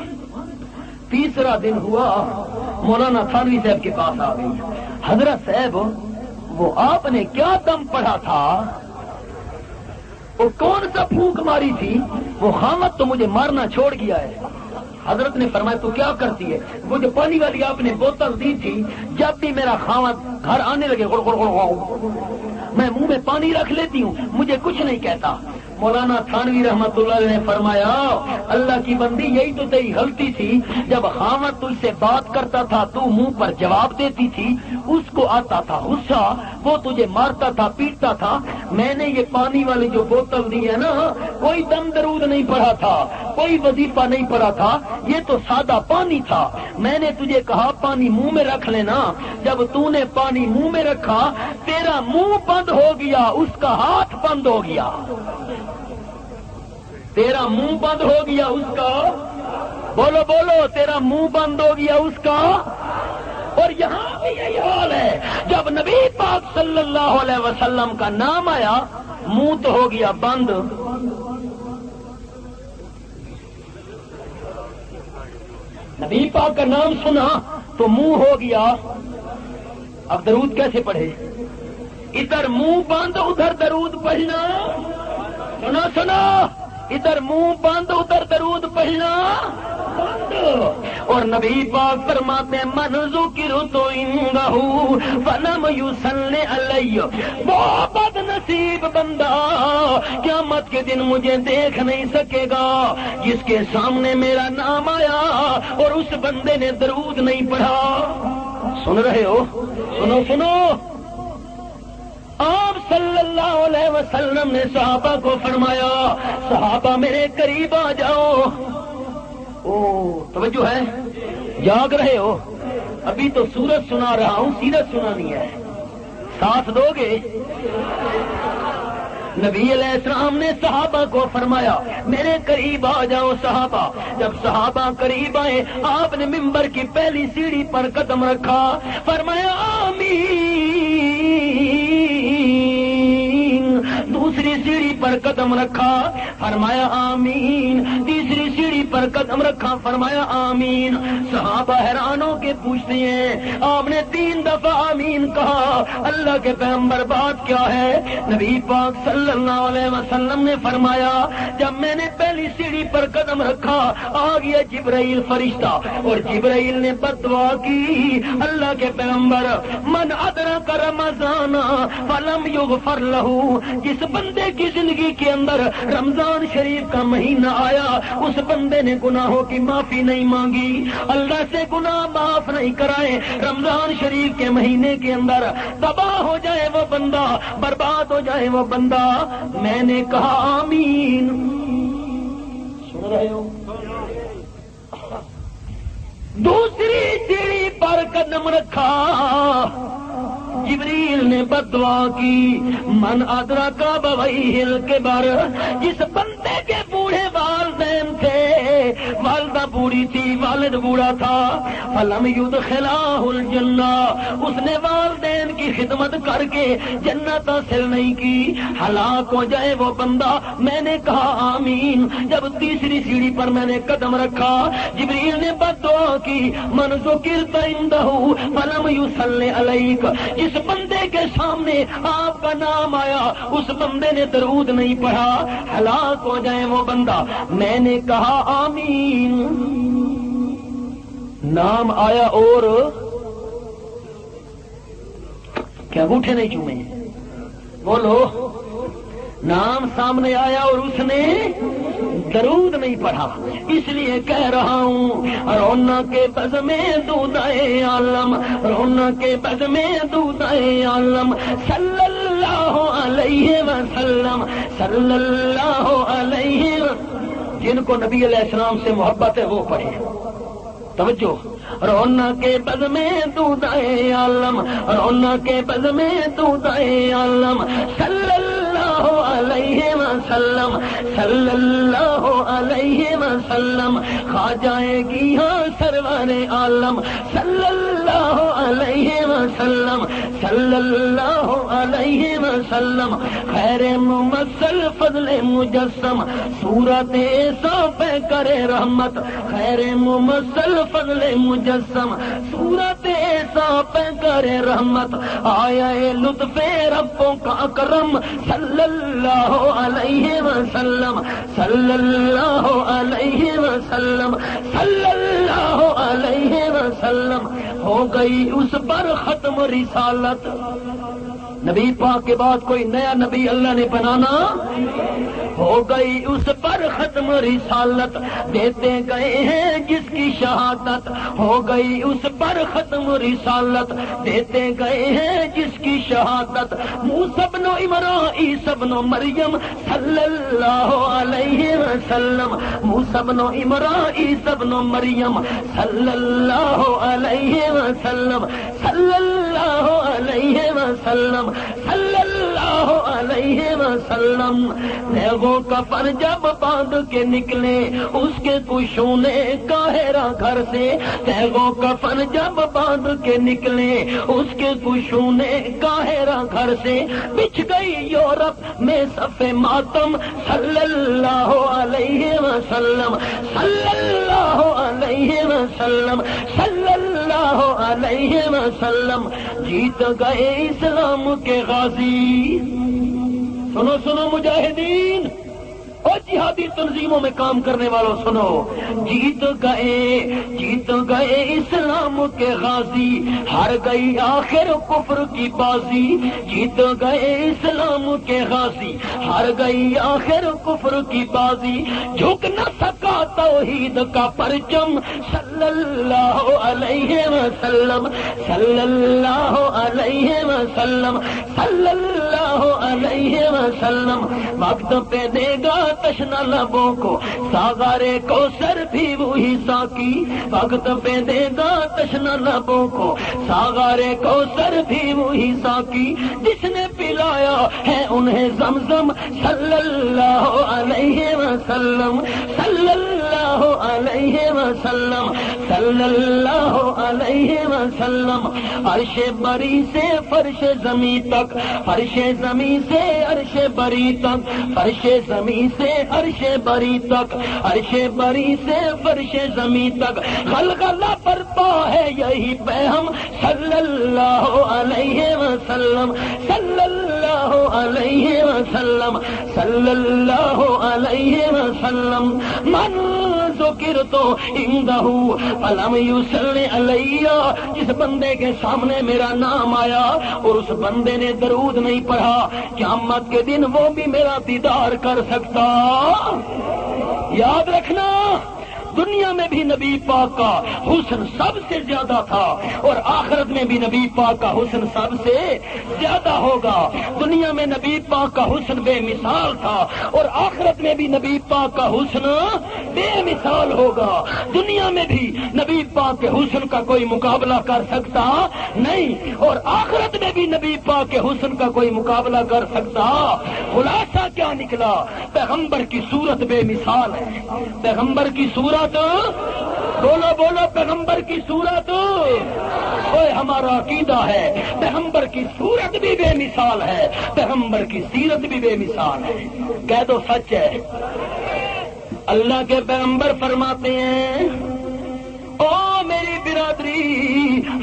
تیسرا دن ہوا، مولانا تھانوی صاحب کے پاس آ گئی. حضرت صاحب وہ آپ نے کیا دم پڑھا تھا، وہ کون سا پھونک ماری تھی، وہ خامد تو مجھے مارنا چھوڑ گیا ہے. حضرت نے فرمایا تو کیا کرتی ہے؟ وہ جو پانی والی آپ نے بوتل دی تھی، جب بھی میرا خامد گھر آنے لگے گڑ گڑ گڑ میں منہ میں پانی رکھ لیتی ہوں، مجھے کچھ نہیں کہتا. مولانا تھانوی رحمت اللہ علیہ نے فرمایا اللہ کی بندی یہی تو تیری غلطی تھی، جب خاوند تجھ سے بات کرتا تھا تو منہ پر جواب دیتی تھی، اس کو آتا تھا غصہ، وہ تجھے مارتا تھا پیٹتا تھا۔ میں نے یہ پانی والی جو بوتل دی ہے نا، کوئی دم درود نہیں پڑھا تھا، کوئی وظیفہ نہیں پڑھا تھا، یہ تو سادہ پانی تھا۔ میں نے تجھے کہا پانی منہ میں رکھ لینا، جب تو نے پانی منہ میں رکھا تیرا منہ بند ہو گیا، اس کا ہاتھ بند ہو گیا۔ تیرا منہ بند ہو گیا اس کا، بولو بولو، تیرا منہ بند ہو گیا اس کا۔ اور یہاں بھی یہی حال ہے، جب نبی پاک صلی اللہ علیہ وسلم کا نام آیا منہ تو ہو گیا بند۔ نبی پاک کا نام سنا تو منہ ہو گیا، اب درود کیسے پڑھے؟ ادھر منہ بند ادھر درود پڑھنا، سنا سنا، ادھر منہ بند ادھر درود پڑھنا بند۔ اور نبی پاک فرماتے من ذکرت عنہ فلم یصلی علی، وہ بد نصیب بندہ قیامت کے دن مجھے دیکھ نہیں سکے گا جس کے سامنے میرا نام آیا اور اس بندے نے درود نہیں پڑھا۔ سن رہے ہو؟ سنو سنو، آپ صلی اللہ علیہ وسلم نے صحابہ کو فرمایا صحابہ میرے قریب آ جاؤ۔ او توجہ ہے، جاگ رہے ہو؟ ابھی تو سورت سنا رہا ہوں، سیرت سنانی ہے، ساتھ دو گے؟ نبی علیہ السلام نے صحابہ کو فرمایا میرے قریب آ جاؤ صحابہ۔ جب صحابہ قریب آئے آپ نے ممبر کی پہلی سیڑھی پر قدم رکھا، فرمایا آمین، دوسری سیڑھی پر قدم رکھا، فرمایا آمین، تیسری سیڑھی پر قدم رکھا، فرمایا آمین۔ صحابہ حیران ہو کے پوچھتے ہیں آپ نے 3 دفعہ آمین کہا، اللہ کے پیغمبر بات کیا ہے؟ نبی پاک صلی اللہ علیہ وسلم نے فرمایا جب میں نے پہلی سیڑھی پر قدم رکھا آ گیا جبرائیل فرشتہ، اور جبرائیل نے بد دعا کی، اللہ کے پیغمبر من ادرک رمضان فلم یغفر لہ، جس بندے کی زندگی کے اندر رمضان شریف کا مہینہ آیا اس بندے نے گناہوں کی معافی نہیں مانگی، اللہ سے گناہ معاف نہیں کرائے، رمضان شریف کے مہینے کے اندر تباہ ہو جائے وہ بندہ، برباد ہو جائے وہ بندہ۔ میں نے کہا آمین، سن رہے ہو؟ دوسری سیڑھی پر قدم رکھا، جبریل نے بد دعا کی من ادرک بویہ الکبر، جس بندے کے بوڑھے والدین تھے، والدہ بوڑھی تھی والد بوڑھا تھا، فلم یدخلہ الجنہ، اس نے والدین کی خدمت کر کے جنت حاصل نہیں کی، ہلاک ہو جائے وہ بندہ۔ میں نے کہا آمین۔ جب تیسری سیڑھی پر میں نے قدم رکھا جبریل نے بد دعا کی من ذکرت عنہ فلم یصلی علیک، جس بندے کے سامنے آپ کا نام آیا اس بندے نے درود نہیں پڑھا، ہلاک ہو جائے وہ بندہ۔ میں نے کہا آمین۔ نام آیا اور کیا انگوٹھے نہیں چومے؟ بولو، نام سامنے آیا اور اس نے درود نہیں پڑھا، اس لیے کہہ رہا ہوں رونا کے بز میں دودائے عالم، رونا کے بز میں دودائے عالم، صلی اللہ علیہ وسلم، صلی اللہ علیہ وسلم۔ جن کو نبی علیہ السلام سے محبت ہے وہ پڑھے، توجہ۔ رونا کے بز میں دودائے عالم، رونا کے بز میں دودائے عالم، صلی اللہ علیہ وسلم، صلی اللہ علیہ وسلم، خواجہ گی ہاں سرور عالم، صلی اللہ علیہ وسلم، صلی اللہ علیہ وسلم، خیر ممثل فضل مجسم، صورت ایسا پہ کرے رحمت، خیر ممثل فضل مجسم، صورت ایسا پہ کرے رحمت، آیا لطف ربوں کا اکرم، صلی اللہ علیہ وسلم، صلی اللہ علیہ وسلم، صلی اللہ علیہ وسلم۔ وسلم ہو گئی اس پر ختم رسالت. نبی پاک کے بعد کوئی نیا نبی اللہ نے بنانا، ہو گئی اس پر ختم رسالت. دیتے گئے ہیں جس کی شہادت، ہو گئی اس پر ختم رسالت. دیتے گئے ہیں جس کی شہادت. موسیٰ ابن عمران عیسیٰ ابن مریم صلی اللہ علیہ وسلم. موسیٰ ابن عمران عیسیٰ ابن مریم صلی اللہ علیہ وسلم. صلی اللہ علیہ وسلم. صلی اللہ علیہ وسلم. نیغوں کا پر جب باندھ کے نکلے اس کے کشوں نے قاہرہ گھر سے. نیغوں کا پر جب باندھ کے نکلے اس کے کشوں نے قاہرہ گھر سے. بچھ گئی یورپ میں صف ماتم صلی اللہ علیہ وسلم. صلی اللہ علیہ وسلم. صلی اللہ علیہ وسلم. جیت گئے اسلام کے غازی. سنو سنو مجاہدین اور جہادی تنظیموں میں کام کرنے والوں سنو. جیت گئے اسلام کے غازی. ہار گئی آخر کفر کی بازی. جیت گئے اسلام کے غازی. ہار گئی آخر کفر کی بازی. جھک نہ سکا توحید کا پرچم صلی اللہ علیہ وسلم. صلی اللہ علیہ وسلم. صلی اللہ علیہ وسلم. وقت پہ دے گا تشنا لبوں کو ساغارے کوثر بھی وہی ساقی. وقت پہ دے گا تشنا لبوں کو ساغارے کوثر بھی وہی ساقی. جس نے پلایا ہے انہیں زمزم صلی اللہ علیہ وسلم. صلی اللہ علیہ وسلم. صلی اللہ علیہ وسلم. عرش بری سے فرش زمین تک. فرش زمین سے عرش بری تک. فرش زمین سے عرش بری تک. عرش بری سے فرش زمین تک. غلغلہ برپا ہے یہی پیغام صلی اللہ علیہ وسلم. صلی اللہ علیہ وسلم. صلی اللہ علیہ وسلم. من ذکرت عندہ فلم یصلی علیہ. جس بندے کے سامنے میرا نام آیا اور اس بندے نے درود نہیں پڑھا، قیامت کے دن وہ بھی میرا دیدار کر سکتا. یاد رکھنا، دنیا میں بھی نبی پاک کا حسن سب سے زیادہ تھا اور آخرت میں بھی نبی پاک کا حسن سب سے زیادہ ہوگا. دنیا میں نبی پاک کا حسن بے مثال تھا اور آخرت میں بھی نبی پاک کا حسن بے مثال ہوگا. دنیا میں بھی نبی پاک کے حسن کا کوئی مقابلہ کر سکتا نہیں اور آخرت میں بھی نبی پاک کے حسن کا کوئی مقابلہ کر سکتا. خلاصہ کیا نکلا؟ پیغمبر کی صورت بے مثال ہے. پیغمبر کی صورت، بولو بولو، پیغمبر کی صورت اوے ہمارا عقیدہ ہے. پیغمبر کی صورت بھی بے مثال ہے، پیغمبر کی سیرت بھی بے مثال ہے. کہہ دو سچ ہے. اللہ کے پیغمبر فرماتے ہیں، او میری برادری،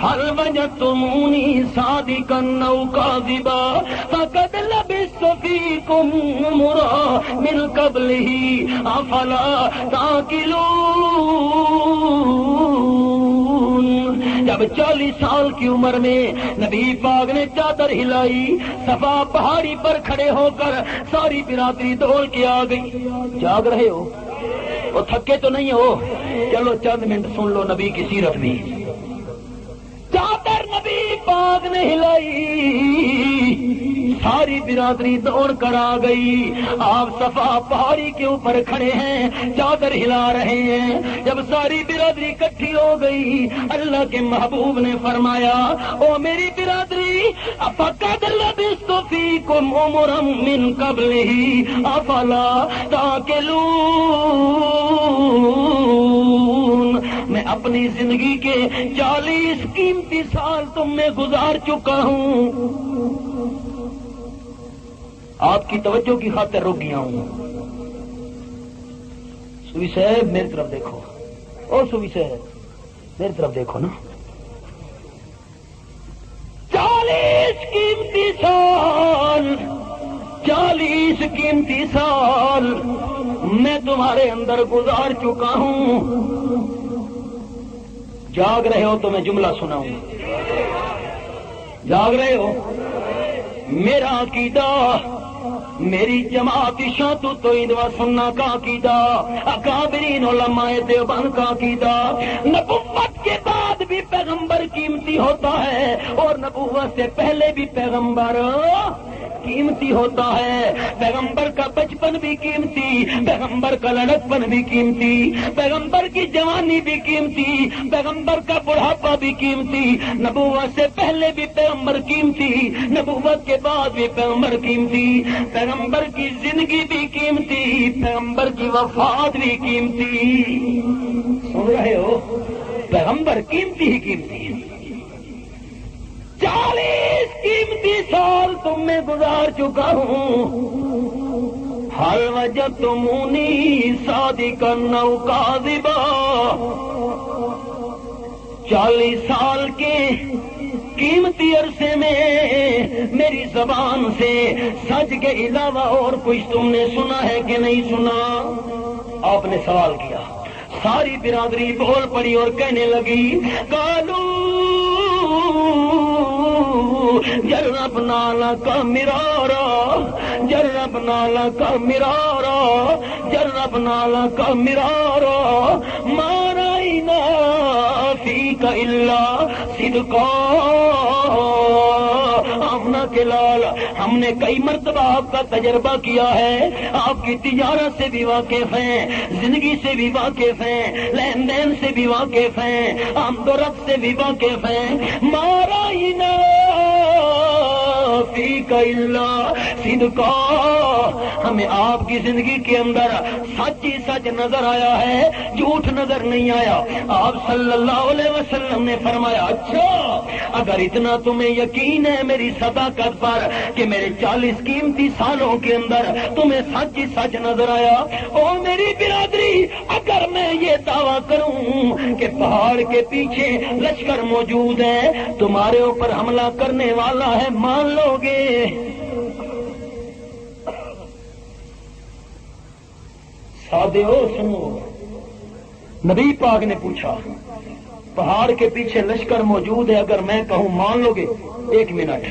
حل وجدتمونی صادقا او کاذبا فقد لبثت فیکم عمرا من قبلہ افلا تعقلون. جب 40 سال کی عمر میں نبی پاک نے چادر ہلائی، صفا پہاڑی پر کھڑے ہو کر ساری برادری دوڑ کے آ گئی. جاگ رہے ہو؟ وہ تھکے تو نہیں ہو؟ چلو چند منٹ سن لو نبی کی سیرت بھی. چادر نبی پاک نے ہلائی، ساری برادری دوڑ کر آ گئی. آپ صفا پہاڑی کے اوپر کھڑے ہیں، چادر ہلا رہے ہیں. جب ساری برادری اکٹھی ہو گئی، اللہ کے محبوب نے فرمایا، او میری برادری، فقد لبثت فیکم عمرا من قبلہ افلا تعقلون. میں اپنی زندگی کے 40 قیمتی سال تم میں گزار چکا ہوں، آپ کی توجہ کی خاطر رک گیا ہوں. سوئی صاحب میری طرف دیکھو، او سوئی صاحب میری طرف دیکھو نا. 40 قیمتی سال، 40 قیمتی سال میں تمہارے اندر گزار چکا ہوں. جاگ رہے ہو تو میں جملہ سناؤں گا. جاگ رہے ہو؟ میرا عقیدہ میری جماعت شاتو توحید و سننا کا عقیدہ، اکابرین علماء دیوبند کا عقیدہ، نبوت کے بعد بھی پیغمبر قیمتی ہوتا ہے اور نبوت سے پہلے بھی پیغمبر قیمتی ہوتا ہے. پیغمبر کا بچپن بھی قیمتی، پیغمبر کا لڑکپن بھی قیمتی، پیغمبر کی جوانی بھی قیمتی، پیغمبر کا بڑھاپا بھی قیمتی. نبوت سے پہلے بھی پیغمبر قیمتی، نبوت کے بعد بھی پیغمبر قیمتی. پیغمبر کی زندگی بھی قیمتی، پیغمبر کی وفات بھی قیمتی. سن رہے ہو؟ پیغمبر قیمتی ہی قیمتی ہے. 40 قیمتی سال تم میں گزار چکا ہوں، ہر وجہ تمونی صادقا او کاذبا. 40 سال کے قیمتی عرصے میں میری زبان سے سچ کے علاوہ اور کچھ تم نے سنا ہے کہ نہیں سنا؟ آپ نے سوال کیا. ساری برادری بول پڑی اور کہنے لگی کالو جربنا لک مرارا، جربنا لک مرارا، جربنا لک مرارا، ما رأینا فیک الا صدقا. آمنہ کے لال، ہم نے کئی مرتبہ آپ کا تجربہ کیا ہے، آپ کی تجارت سے بھی واقف ہیں، زندگی سے بھی واقف ہیں، لین دین سے بھی واقف ہیں، آمد و رفت سے بھی واقف ہیں. مارا فیک الا صدقا، ہمیں آپ کی زندگی کے اندر سچ ہی سچ نظر آیا ہے، جھوٹ نظر نہیں آیا. آپ صلی اللہ علیہ وسلم نے فرمایا اچھا اگر اتنا تمہیں یقین ہے میری صداقت پر کہ میرے 40 قیمتی سالوں کے اندر تمہیں سچ ہی سچ نظر آیا، او میری برادری اگر میں یہ دعویٰ کروں کہ پہاڑ کے پیچھے لشکر موجود ہے، تمہارے اوپر حملہ کرنے والا ہے، مان لو گے؟ سادے ہو سنو. نبی پاک نے پوچھا پہاڑ کے پیچھے لشکر موجود ہے، اگر میں کہوں مان لو گے؟ 1 منٹ.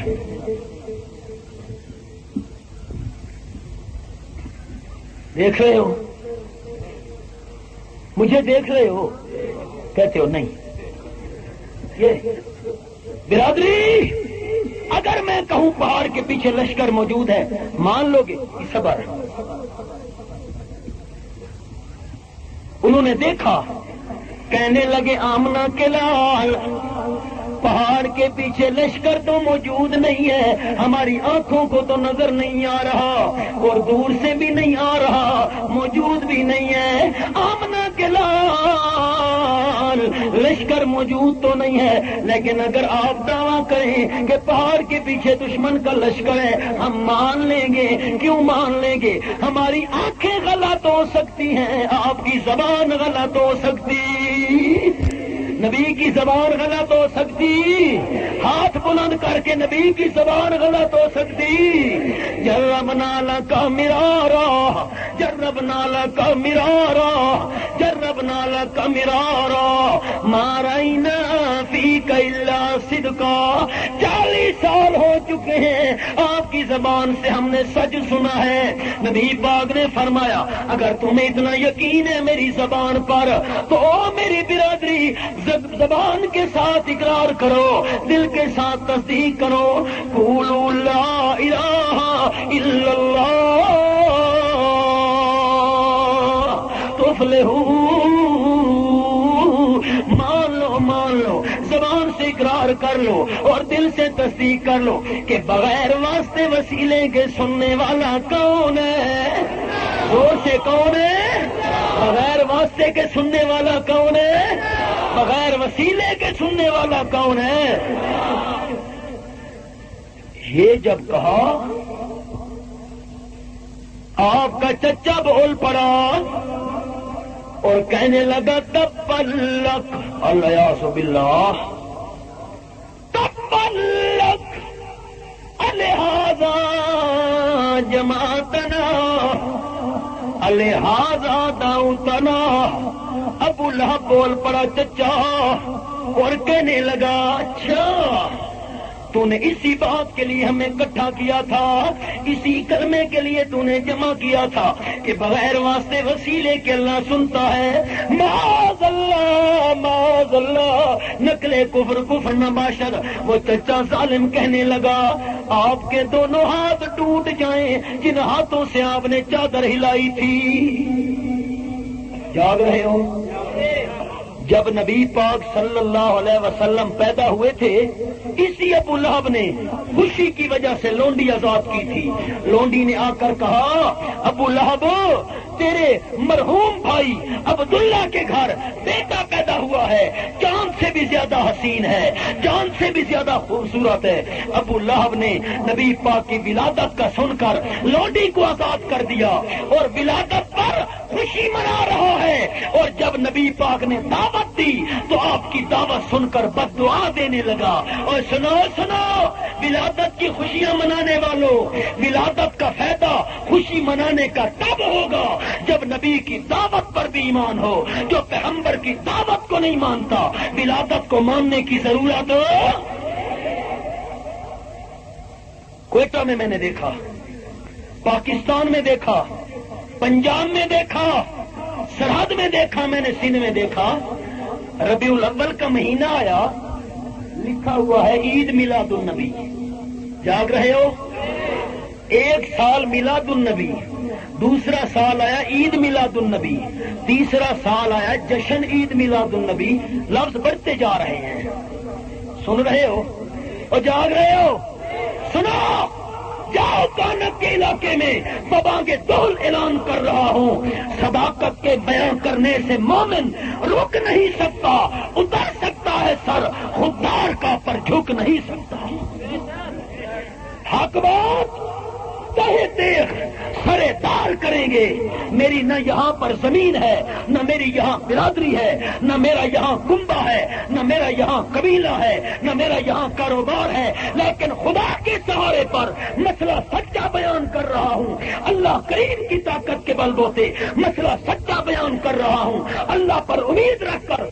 دیکھ رہے ہو؟ مجھے دیکھ رہے ہو؟ کہتے ہو نہیں. یہ برادری اگر میں کہوں پہاڑ کے پیچھے لشکر موجود ہے مان لو گے؟ صبر. انہوں نے دیکھا، کہنے لگے آمنہ کے لال پہاڑ کے پیچھے لشکر تو موجود نہیں ہے، ہماری آنکھوں کو تو نظر نہیں آ رہا اور دور سے بھی نہیں آ رہا، موجود بھی نہیں ہے. آمنہ کے لال لشکر موجود تو نہیں ہے، لیکن اگر آپ دعویٰ کریں کہ پہاڑ کے پیچھے دشمن کا لشکر ہے ہم مان لیں گے. کیوں مان لیں گے؟ ہماری آنکھیں غلط ہو سکتی ہیں، آپ کی زبان غلط ہو سکتی، نبی کی زبان غلط ہو سکتی، ہاتھ بلند کر کے نبی کی زبان غلط ہو سکتی. جربنا لک مرارا، جربنا لک مرارا، جربنا لک مرارا، ما رأینا فیک الا صدقا. 40 سال ہو چکے ہیں آپ کی زبان سے ہم نے سچ سنا ہے. نبی پاک نے فرمایا اگر تمہیں اتنا یقین ہے میری زبان پر تو میری برادری زبان کے ساتھ اقرار کرو، دل کے ساتھ تصدیق کرو. قولوا لا الہ الا اللہ تفلحوا. مان لو، مان لو، زبان سے اقرار کر لو اور دل سے تصدیق کر لو کہ بغیر واسطے وسیلے کے سننے والا کون ہے؟ زور سے کون ہے؟ بغیر واسطے کے سننے والا کون ہے؟ بغیر وسیلے کے سننے والا کون ہے؟ یہ جب کہا آپ کا چچا بول پڑا اور کہنے لگا تبلک الیاذ باللہ، تبلک الہذا جماعتنا، الہذا دعوتنا، ابو لہب بول پڑا چچا اور کہنے لگا اچھا تو نے اسی بات کے لیے ہمیں اکٹھا کیا تھا، اسی کلمے کے لیے تو نے جمع کیا تھا کہ بغیر واسطے وسیلے کے اللہ سنتا ہے۔ معاذ اللہ نقل کفر کفر نہ باشد۔ وہ چچا ظالم کہنے لگا آپ کے دونوں ہاتھ ٹوٹ جائیں جن ہاتھوں سے آپ نے چادر ہلائی تھی۔ یاد رہے ہو جب نبی پاک صلی اللہ علیہ وسلم پیدا ہوئے تھے، اسی ابو لہب نے خوشی کی وجہ سے لونڈی آزاد کی تھی۔ لونڈی نے آ کر کہا ابو لہب تیرے مرحوم بھائی عبداللہ کے گھر بیٹا پیدا ہوا ہے، چاند سے بھی زیادہ حسین ہے، چاند سے بھی زیادہ خوبصورت ہے۔ ابو لہب نے نبی پاک کی ولادت کا سن کر لونڈی کو آزاد کر دیا اور ولادت پر خوشی منا رہا ہے، اور جب نبی پاک نے دعوت دی تو آپ کی دعوت سن کر بد دعا دینے لگا۔ اور سنو ولادت کی خوشیاں منانے والوں، ولادت کا فائدہ خوشی منانے کا تب ہوگا جب نبی کی دعوت پر بھی ایمان ہو۔ جو پیغمبر کی دعوت کو نہیں مانتا ولادت کو ماننے کی ضرورت ہو۔ کوئٹہ میں نے دیکھا، پاکستان میں دیکھا، پنجاب میں دیکھا، سرحد میں دیکھا، میں نے سندھ میں دیکھا، ربیع الاول کا مہینہ آیا، لکھا ہوا ہے عید میلاد النبی۔ جاگ رہے ہو؟ ایک سال میلاد النبی، دوسرا سال آیا عید میلاد النبی، تیسرا سال آیا جشن عید میلاد النبی۔ لفظ بڑھتے جا رہے ہیں، سن رہے ہو اور جاگ رہے ہو؟ سنو، جاؤ کانک کے علاقے میں بابانگ دول اعلان کر رہا ہوں، صداقت کے بیان کرنے سے مومن رک نہیں سکتا، اتر سکتا ہے سر، خوددار کا پر جھک نہیں سکتا۔ حق بات تہے دیکھ سرے دار کریں گے۔ میری نہ یہاں پر زمین ہے، نہ میری یہاں برادری ہے، نہ میرا یہاں کنبہ ہے، نہ میرا یہاں قبیلہ ہے، نہ میرا یہاں کاروبار ہے، لیکن خدا کے سہارے پر مسئلہ سچا بیان کر رہا ہوں۔ اللہ کریم کی طاقت کے بل بوتے مسئلہ سچا بیان کر رہا ہوں، اللہ پر امید رکھ کر۔